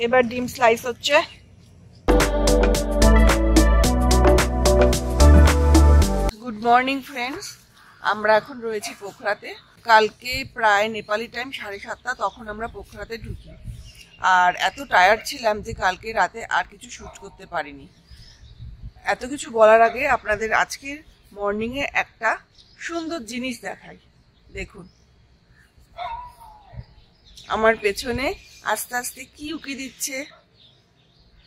এবার ডিম স্লাইস হচ্ছে। গুড মর্নিং ফ্রেন্ডস, আমরা এখন রয়েছি পোখরাতে। কালকে প্রায় নেপালি টাইম 7:30, তখন আমরা পোখরাতে ঢুকি। আর এত টায়ার্ড ছিলাম যে কালকে রাতে আর কিছু শ্যুট করতে পারিনি। এত কিছু বলার আগে আপনাদের আজকের মর্নিংয়ে একটা সুন্দর জিনিস দেখাই। দেখুন আমার পেছনে আস্তে আস্তে কি উকি দিচ্ছে,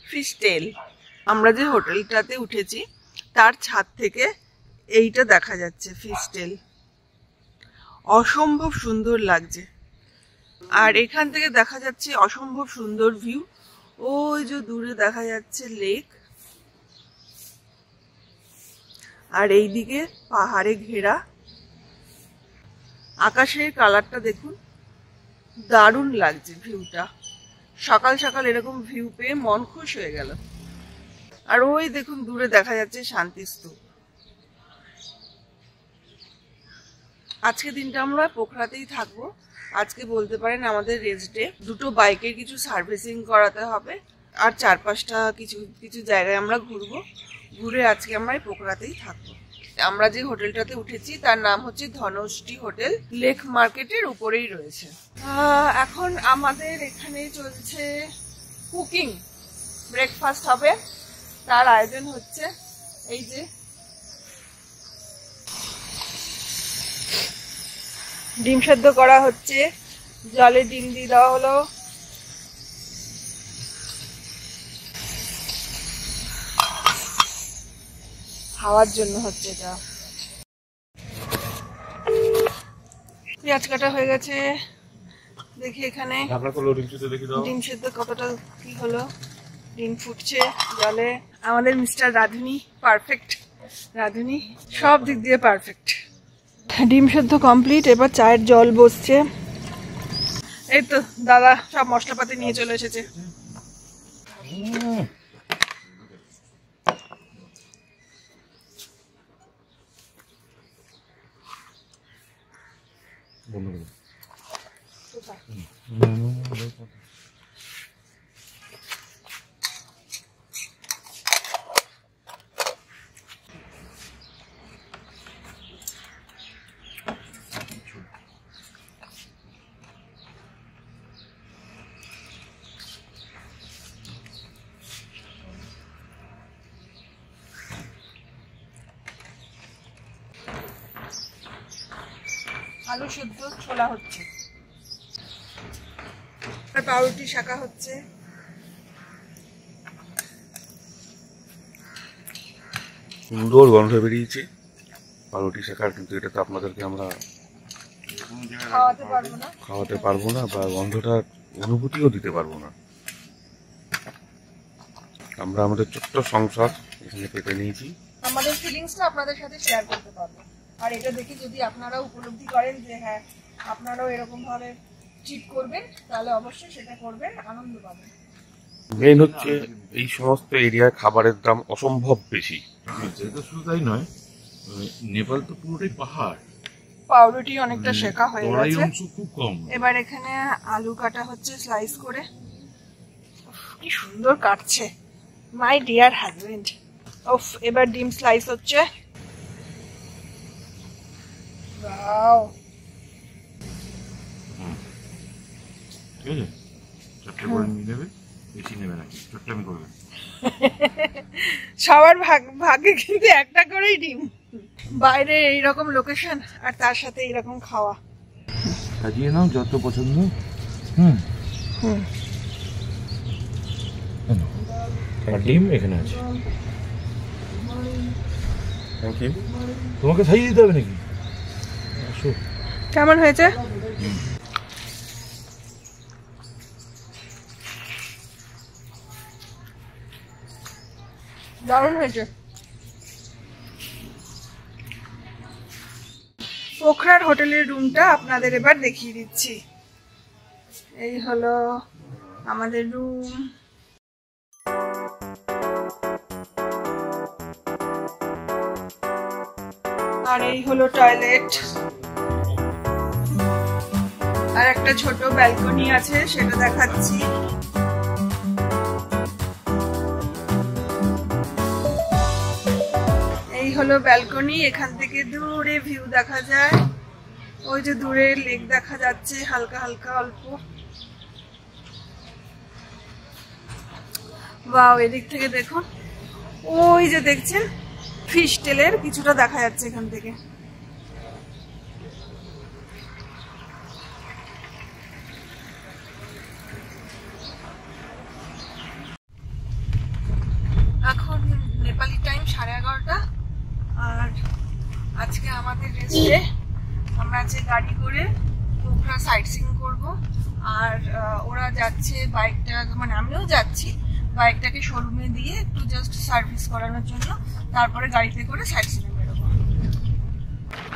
ফিশ টেল। আমরা যে হোটেলটাতে উঠেছি তার ছাদ থেকে এইটা দেখা যাচ্ছে, ফিশ টেল। অসম্ভব সুন্দর লাগছে। আর এখান থেকে দেখা যাচ্ছে অসম্ভব সুন্দর ভিউ। ওই যে দূরে দেখা যাচ্ছে লেক, আর এইদিকে পাহাড়ে ঘেরা। আকাশের কালারটা দেখুন, দারুণ লাগছে ভিউটা। সকাল সকাল এরকম ভিউ পেয়ে মন খুশ হয়ে গেল। আর ওই দেখুন দূরে দেখা যাচ্ছে শান্তিস্তূপ। আজকে দিনটা আমরা পোখরাতেই থাকবো। আজকে বলতে পারেন আমাদের রেস্ট ডে। দুটো বাইকের কিছু সার্ভিসিং করাতে হবে, আর 4-5টা কিছু জায়গায় আমরা ঘুরবো। ঘুরে আজকে আমরা পোখরাতেই থাকবো। আমরা যে হোটেলটাতে উঠেছি তার নাম হচ্ছে ধনষ্টি হোটেল, লেক মার্কেটের উপরেই রয়েছে। এখন আমাদের এখানে চলছে কুকিং। ব্রেকফাস্ট হবে, তার আয়োজন হচ্ছে। এই যে ডিম সেদ্ধ করা হচ্ছে, জলে ডিম দিয়ে দেওয়া হলো। খাওয়ার জন্য হচ্ছে এটা। পেঁয়াজ কাটা হয়ে গেছে। দেখি এখানে ডিম সেদ্ধ কতটা কি হলো। ডিম ফুটছে জলে। আমাদের মিস্টার রাধুনি পারফেক্ট। রাধুনি সব দিক দিয়ে পারফেক্ট। ডিম সেদ্ধ কমপ্লিট। এবার চায়ের জল বসছে। এই তো দাদা সব মশলাপাতি নিয়ে চলে এসেছে। আলু সেদ্ধ ছোলা হচ্ছে, আর পাউরুটি শাকা হচ্ছে। সুন্দর গন্ধ বেরিয়েছে পাউরুটি শাকার, কিন্তু এটা তো আপনাদেরকে আমরা খাওয়াতে পারবো না বা গন্ধটার অনুভূতিও দিতে পারবো না। আমরা আমাদের ছোট্ট সংসার এখানে পেতে নিয়েছি। আমাদের ফিলিংসটা আপনাদের সাথে শেয়ার করতে পারবো। আর এটা দেখি যদি আপনারা উপলব্ধি করেন যে হ্যাঁ আপনারাও এরকম ভাবে ট্রিট করবেন, তাহলে অবশ্যই সেটা করবেন, আনন্দ পাবেন। মেইন হচ্ছে এই সমস্ত এরিয়ায় খাবারের দাম অসম্ভব বেশি। এটা শুধু তাই নয়, নেপাল তো পুরোটাই পাহাড়। পাউরুটি অনেকটা শেখা হয়ে গেছে। খুব কম। এবার এখানে আলু কাটা হচ্ছে স্লাইস করে। কি সুন্দর কাটছে মাই ডিয়ার হাজবেন্ড। ওফ, এবার ডিম স্লাইস হচ্ছে। ওয়াও, ঠিক আছে, চারটে করে নিয়ে নেবে, বেশি নেবে নাকি, চট্টামি করবে। সবার ভাগে কিন্তু একটা করেই ডিম। বাইরে এইরকম লোকেশন আর তার সাথে এইরকম খাওয়া। সাজিয়ে নাও যত পছন্দ। আর ডিম এখানে আছে। Thank you. তোমাকে সাজিয়ে দিতে হবে নাকি? আসো। কেমন হয়েছে? দারুণ হয়েছে। পোখরার হোটেলের রুমটা আপনাদের এবার দেখিয়ে দিচ্ছি। এই হলো আমাদের রুম। আর এই হলো টয়লেট। আর একটা ছোট ব্যালকনি আছে, সেটা দেখাচ্ছি। হলো ব্যালকনি, এখান থেকে দূরে ভিউ দেখা যায়। ওই যে দূরে লেক দেখা যাচ্ছে হালকা হালকা অল্প। বাও, এদিক থেকে দেখুন, ওই যে দেখছেন ফিশ টেলের কিছুটা দেখা যাচ্ছে এখান থেকে। এখন নেপালি টাইম 11:30, আর আজকে আমাদের রেস্টে আমরা যে গাড়ি করে পোখরা সাইট সিইং করবো। আর ওরা যাচ্ছে বাইকটা, মানে আমিও যাচ্ছি বাইকটাকে শোরুমে দিয়ে একটু জাস্ট সার্ভিস করানোর জন্য, তারপরে গাড়িতে করে সাইট সিইং বেরোবো।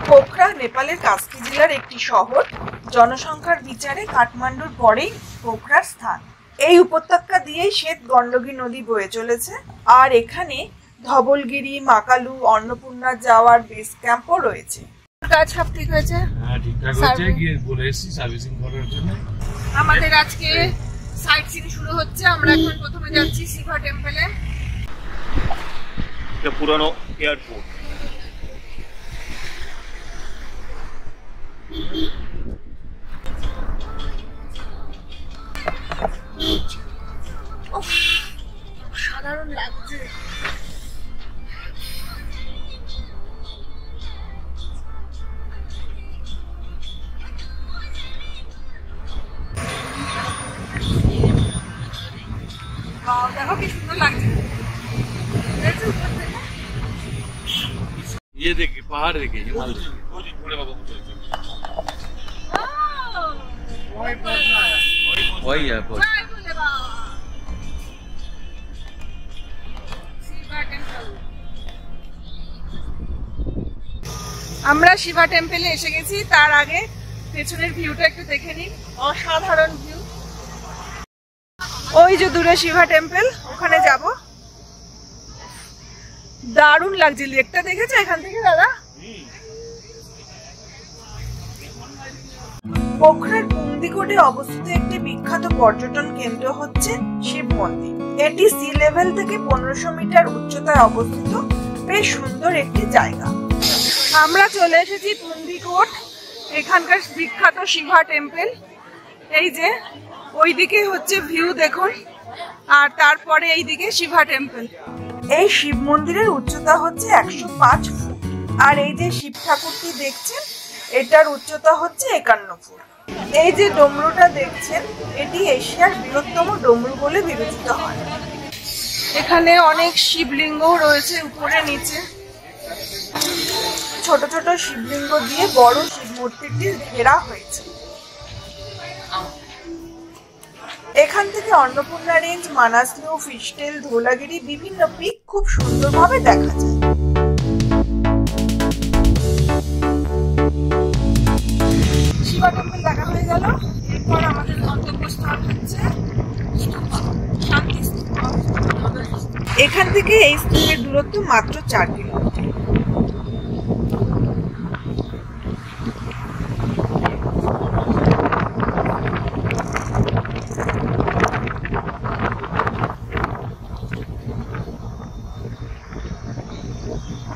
পোখরা নেপালের কাস্কি জেলার একটি শহর। জনসংখ্যার বিচারে কাঠমান্ডুর পরেই পোখরার স্থান। এই উপত্যকা দিয়েই শ্বেত গণ্ডকী নদী বয়ে চলেছে, আর এখানে ধবলগিরি, মাকালু, অন্নপূর্ণা যাওয়ার বেস ক্যাম্পও রয়েছে। কাজ সব ঠিক হয়েছে? হ্যাঁ, ঠিকঠাক হয়েছে। গিয়ে বলে এসেছি সার্ভিসিং করার জন্য। আমাদের আজকে সাইট সিইং শুরু হচ্ছে। আমরা এখন প্রথমে যাচ্ছি শিবা টেম্পলে। এটা পুরানো এয়ারপোর্ট। সাধারণ লাগছে। দেখো কি সুন্দর লাগছে। ये देखिए, पहाड़ देखिए, हिमालय देखिए। बड़े बाबा को चलते वही है बस। আমরা শিবা টেম্পলে এসে গেছি। তার আগে পেছনের ভিউটা একটু দেখে নিন, অসাধারণ ভিউ। ওই যে দূরে শিবা টেম্পল, ওখানে যাব। দারুণ লাগছে। লেকটা দেখেছো এখান থেকে দাদা? পোখরার পুন্দিকোটে অবস্থিত একটি বিখ্যাত পর্যটন কেন্দ্র হচ্ছে শিব মন্দির। এটি সি লেভেল থেকে 1500 মিটার উচ্চতায় অবস্থিত বেশ সুন্দর একটি জায়গা। আমরা চলে এসেছি পুন্দিকোট, এখানকার বিখ্যাত শিবা টেম্পল। এই যে ওইদিকে হচ্ছে ভিউ দেখুন, আর তারপরে এইদিকে শিবা টেম্পল। এই শিব মন্দিরের উচ্চতা হচ্ছে 105 ফুট, আর এই যে শিব ঠাকুরটি দেখছেন এটার উচ্চতা হচ্ছে 51 ফুট। এই যে ডমরুটা দেখছেন এটি এশিয়ার বৃহত্তম ডমরু বলে বিবেচিত হয়। এখানে অনেক শিবলিঙ্গ রয়েছে উপরে নিচে। ছোট ছোট শিবলিঙ্গ দিয়ে বড় শিব মূর্তিটি ঘেরা হয়েছে। এখান থেকে অন্নপূর্ণা রেঞ্জ, মানাসলু, ফিশটেল, ধৌলাগিরি বিভিন্ন পিক খুব সুন্দরভাবে দেখা যায়। শিবা টেম্পল দেখা হয়ে গেল। এরপর আমাদের গন্তব্যস্থল হচ্ছে শান্তি স্তূপ। এখান থেকে এই স্তূপের দূরত্ব মাত্র 4 কিলোমিটার।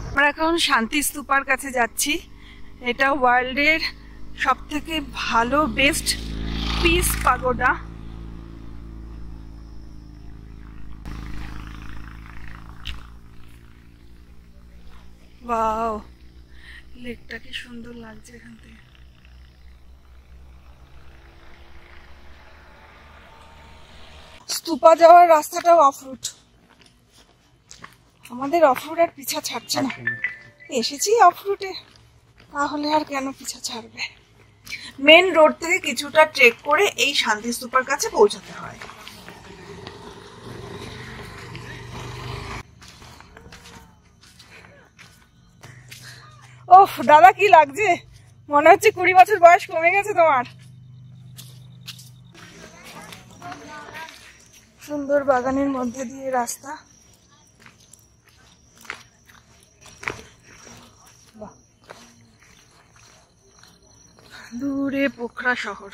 আমরা এখন শান্তি স্তূপার কাছে যাচ্ছি। এটা ওয়ার্ল্ডের সব থেকে ভালো বেস্ট পিস পাগোডা। ওয়াও, লেকটা কি সুন্দর লাগছে এখান থেকে। স্তূপা যাওয়ার রাস্তাটাও অফরুট। আমাদের অফরুট আর পিছা ছাড়ছে না। এসেছি অফরুটে, তাহলে আর কেন পিছা ছাড়বে। মেন রোড থেকে কিছুটা ট্রেক করে এই শান্তি স্তূপার কাছে পৌঁছাতে হয়। ওহ দাদা, কি লাগছে? মনে হচ্ছে 20 বছর বয়স কমে গেছে তোমার। সুন্দর বাগানের মধ্যে দিয়ে রাস্তা। দূরে পোখরা শহর।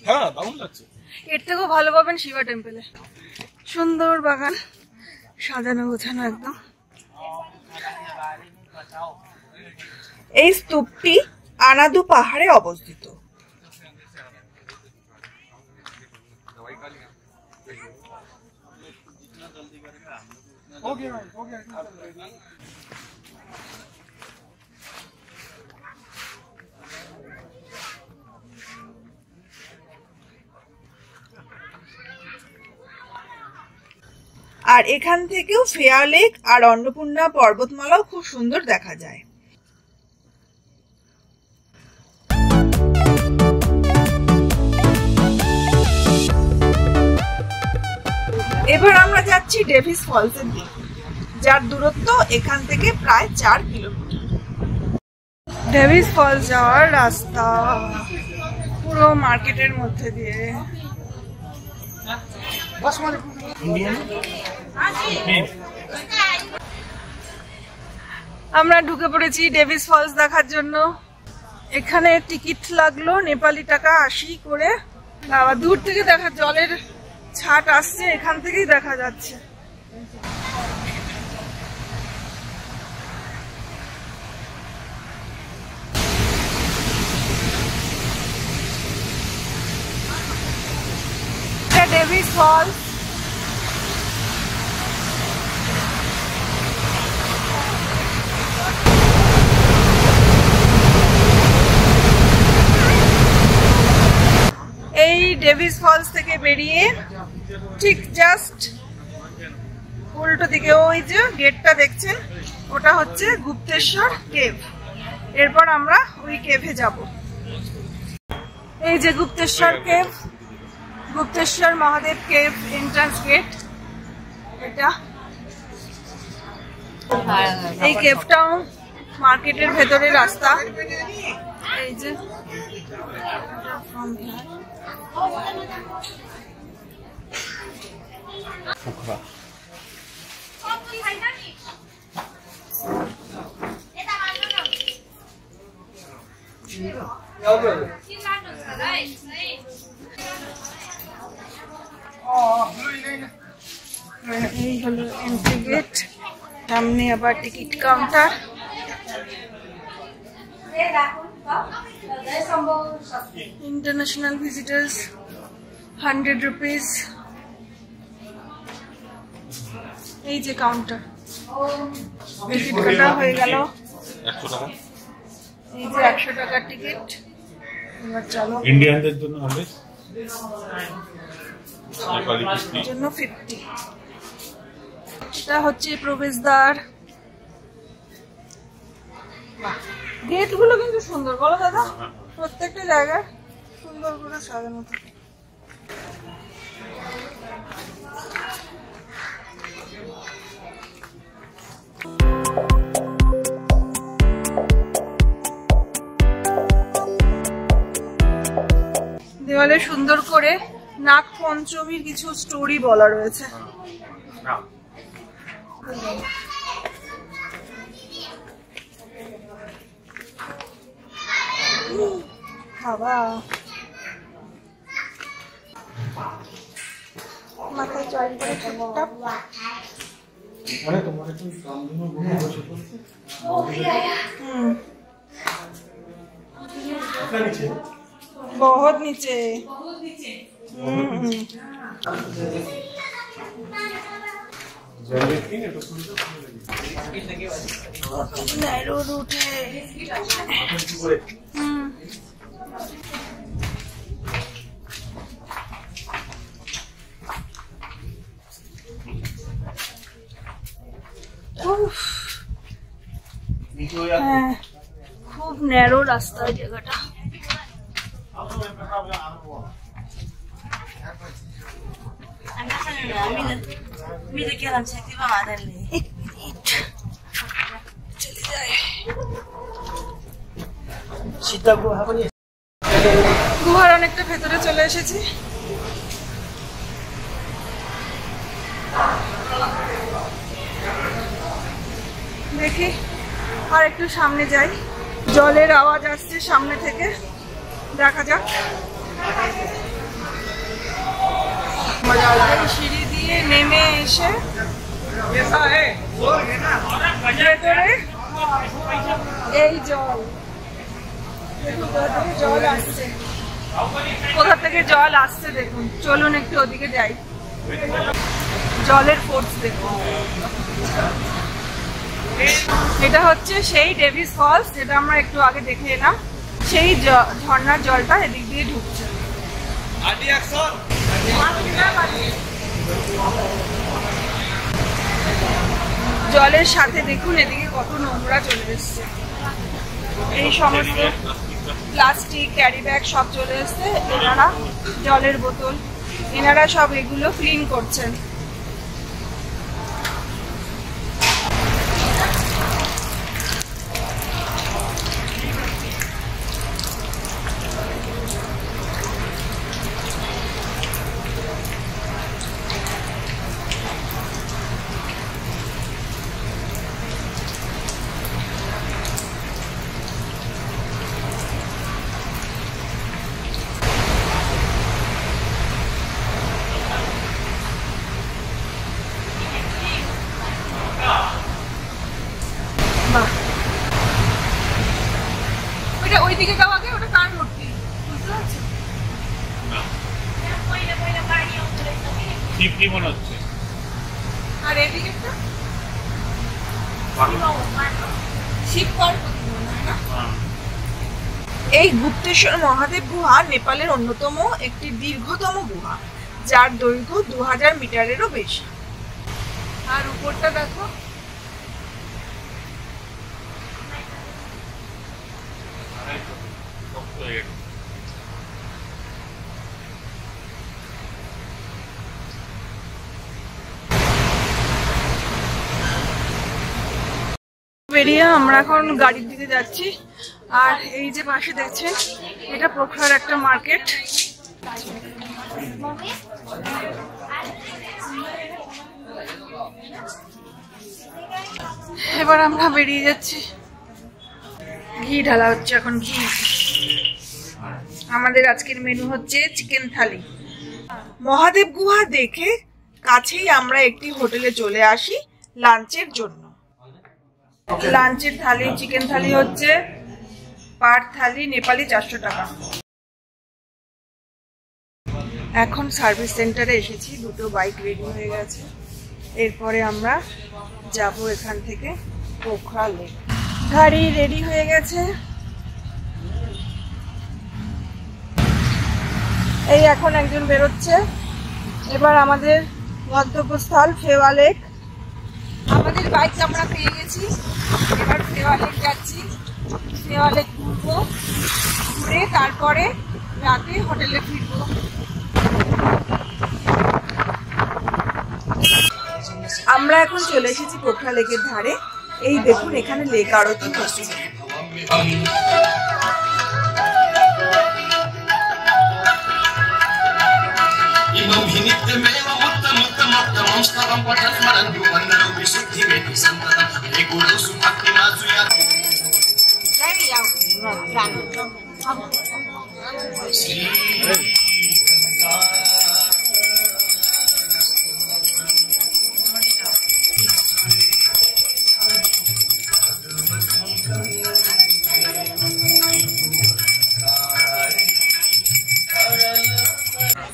হ্যাঁ দারুণ লাগছে। এর থেকেও ভালো পাবেন শিবা টেম্পলে। সুন্দর বাগান, সাজানো গোছানো একদম। এই স্তূপটি আনাদু পাহাড়ে অবস্থিত। আর এখান থেকেও ফেয়ার লেক আর অন্নপূর্ণা পর্বতমালাও খুব সুন্দর দেখা যায়। এবার আমরা যাচ্ছি ডেভিস ফলসের দিকে, যার দূরত্ব এখান থেকে প্রায় 4 কিলোমিটার। ডেভিস ফলস যাওয়ার রাস্তা পুরো মার্কেটের মধ্যে দিয়ে। আমরা ঢুকে পড়েছি ডেভিস ফলস দেখার জন্য। এখানে টিকিট লাগলো নেপালি টাকা 80 করে। আবার দূর থেকে দেখা জলের ছাট আসছে, এখান থেকেই দেখা যাচ্ছে। ডেভিস ফলস এই ডেভিস ফলস থেকে বেরিয়ে ঠিক জাস্ট উল্টো দিকে ওই যে গেটটা দেখছেন, ওটা হচ্ছে গুপ্তেশ্বর কেভ। এরপর আমরা ওই কেভে যাব। এই যে Gupteswar cave, Gupteswar Mahadev cave entrance gate এটা। এই কেভটাও মার্কেটের ভেতরে রাস্তা। এই যে এই হলো এন্ট্রি গেট, সামনে আবার ticket counter. International visitors 100 rupees. এই যে কাউন্টার, টিকিট কাটা হয়ে গেল। 100 টাকা। এই যে 100 টাকার টিকিট। এবার চলো ইন্ডিয়ানদের জন্য 100, নেপালি জন্য 50। এটা হচ্ছে প্রবেশদ্বার। গেট গুলো কিন্তু সুন্দর, বলো দাদা? প্রত্যেকটা জায়গায় সুন্দর করে সাজানো থাকে। দেওয়ালে সুন্দর করে নাগ পঞ্চমীর কিছু স্টোরি বলা রয়েছে। খাওয়া মাথায় জয়েন করে ঠোঁটটা। बहुत नीचे। नैरो रूट है। खूब नैरो रास्ता है जगहटा। चले जाए গুহার অনেকটা ভেতরে চলে এসেছি। দেখি আর একটু সামনে যাই। জলের আওয়াজ আসছে সামনে থেকে। দেখা যাক। সিঁড়ি দিয়ে নেমে এসে এই জল, জল আসছে, কোথা থেকে জল আসছে দেখুন। চলুন একটু ওদিকে যাই, জলের ফোর্স দেখুন। এটা হচ্ছে সেই ডেভিস ফলস, যেটা আমরা একটু আগে দেখে এলাম। সেই ঝর্ণার জলটা এদিক দিয়ে ঢুকছে। জলের সাথে দেখুন এদিকে কত নোংরা চলে এসছে। এই সমস্ত প্লাস্টিক, ক্যারি ব্যাগ সব চলে এসছে। এনারা জলের বোতল, এনারা সব এগুলো ক্লিন করছেন। ওইটা ওইদিকে যাও আগে, ওটা কার মূর্তি বুঝতে পারছো? কি মনে হচ্ছে? আর এদিকে শিব পার্বতী মনে হয় না? এই গুপ্তেশ্বর মহাদেব গুহা নেপালের অন্যতম একটি দীর্ঘতম গুহা, যার দৈর্ঘ্য 2000 মিটারেরও বেশি। আর উপরটা দেখো, বেরিয়ে আমরা এখন গাড়ির দিকে যাচ্ছি। আর এই যে পাশে দেখছেন, এটা পোখরার একটা মার্কেট। এবার আমরা বেরিয়ে যাচ্ছি, ঘি ঢালা হচ্ছে এখন, ঘি। আমাদের আজকের মেনু হচ্ছে চিকেন থালি। মহাদেব গুহা দেখে কাছেই আমরা একটি হোটেলে চলে আসি লাঞ্চের জন্য। লাঞ্চের থালি, চিকেন থালি হচ্ছে পার থালি নেপালি 400 টাকা। এখন সার্ভিস সেন্টারে এসেছি, দুটো বাইক রেডি হয়ে গেছে। এরপরে আমরা যাব এখান থেকে পোখরা লেক। গাড়ি রেডি হয়ে গেছে, এই এখন একজন বেরোচ্ছে। এবার আমাদের গন্তব্যস্থল ফেওয়া লেক। আমাদের বাইক আমরা পেয়ে গেছি, এবার ফেওয়া লেক যাচ্ছি। ফেওয়া লেক ঘুরবো, ঘুরে তারপরে রাতে হোটেলে ফিরবো। আমরা এখন চলে এসেছি পোখরা লেকের ধারে। এই দেখুন এখানে লেক আরতি হচ্ছে।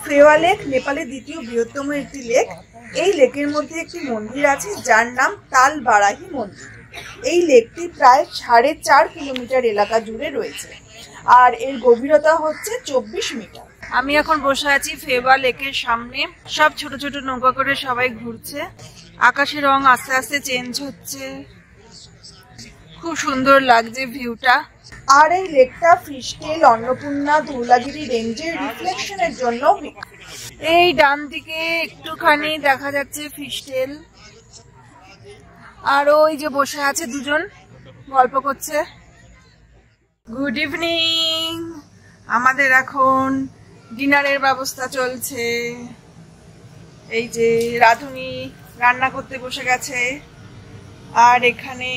ফেওয়া লেক নেপালের দ্বিতীয় বৃহত্তম একটি লেক। এই লেকের মধ্যে একটি মন্দির আছে যার নাম তাল বারাহি মন্দির। এই লেকটি প্রায় 4.5 কিলোমিটার এলাকা জুড়ে রয়েছে আর এর গভীরতা হচ্ছে 24 মিটার। আমি এখন বসে আছি ফেওয়া লেকের সামনে। সব ছোট ছোট নৌকা করে সবাই ঘুরছে। আকাশের রং আস্তে আস্তে চেঞ্জ হচ্ছে, খুব সুন্দর লাগছে ভিউটা। আর এই লেকটা ফিশটেল, অন্নপূর্ণা, ধৌলাগিরি রেঞ্জের রিফ্লেকশনের জন্য। এই ডান দিকে একটুখানি দেখা যাচ্ছে ফিশটেল, আর ওই যে বসে আছে দুজন গল্প করছে। Good evening. আমাদের এখন ডিনারের ব্যবস্থা চলছে। এই যে রাধুনি রান্না করতে বসে গেছে, আর এখানে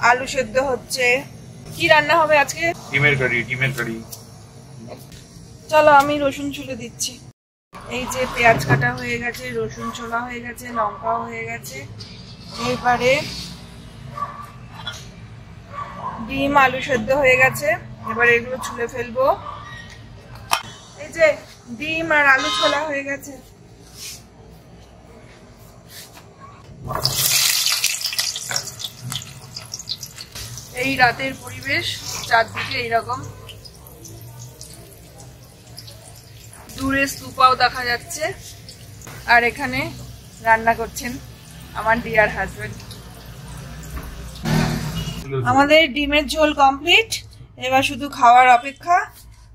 আলু সেদ্ধ হচ্ছে। কি রান্না হবে আজকে? ডিমের কারি, ডিমের কারি। চলো আমি রসুন ছুলে দিচ্ছি। এই যে পেঁয়াজ কাটা হয়ে গেছে, রসুন ছোলা হয়ে গেছে, লঙ্কাও হয়ে গেছে। এবারে ডিম আলু সেদ্ধ হয়ে গেছে, এবার এগুলো ছুলে ফেলবো। এই যে ডিম আর আলু ছোলা হয়ে গেছে। এই রাতের পরিবেশ, চারদিকে এইরকম, দূরে স্তূপাও দেখা যাচ্ছে। আর এখানে রান্না করছেন আমার ডিয়ার হাজবেন্ড। আমাদের ডিমের ঝোল কমপ্লিট, এবার শুধু খাওয়ার অপেক্ষা।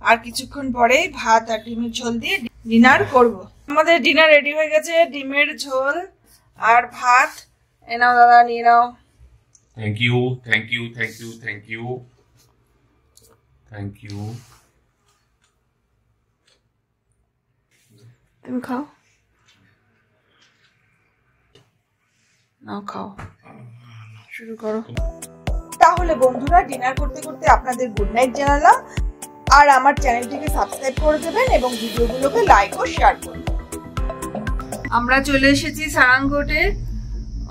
আর কিছুক্ষণ পরেই ভাত আর ডিমের ঝোল দিয়ে ডিনার করব। আমাদের ডিনার রেডি হয়ে গেছে, ডিমের ঝোল আর ভাত। এনাও দাদা, নিয়ে নাও। Thank you, thank you, thank you, thank you, thank you. তুমি খাও, নাও খাও, শুরু করো। তাহলে বন্ধুরা, ডিনার করতে করতে আপনাদের গুড নাইট জানালাম। আর আমার চ্যানেলটিকে সাবস্ক্রাইব করে দেবেন এবং ভিডিওগুলোকে লাইক ও শেয়ার করুন। আমরা চলে এসেছি সারাংঘাটে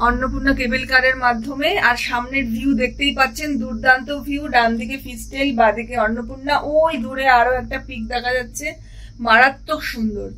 অন্নপূর্ণা কেবল কারের মাধ্যমে। আর সামনের ভিউ দেখতেই পাচ্ছেন, দুর্দান্ত ভিউ। ডান দিকে ফিস্টেল, বাঁদিকে অন্নপূর্ণা, ওই দূরে আরো একটা পিক দেখা যাচ্ছে, মারাত্মক সুন্দর।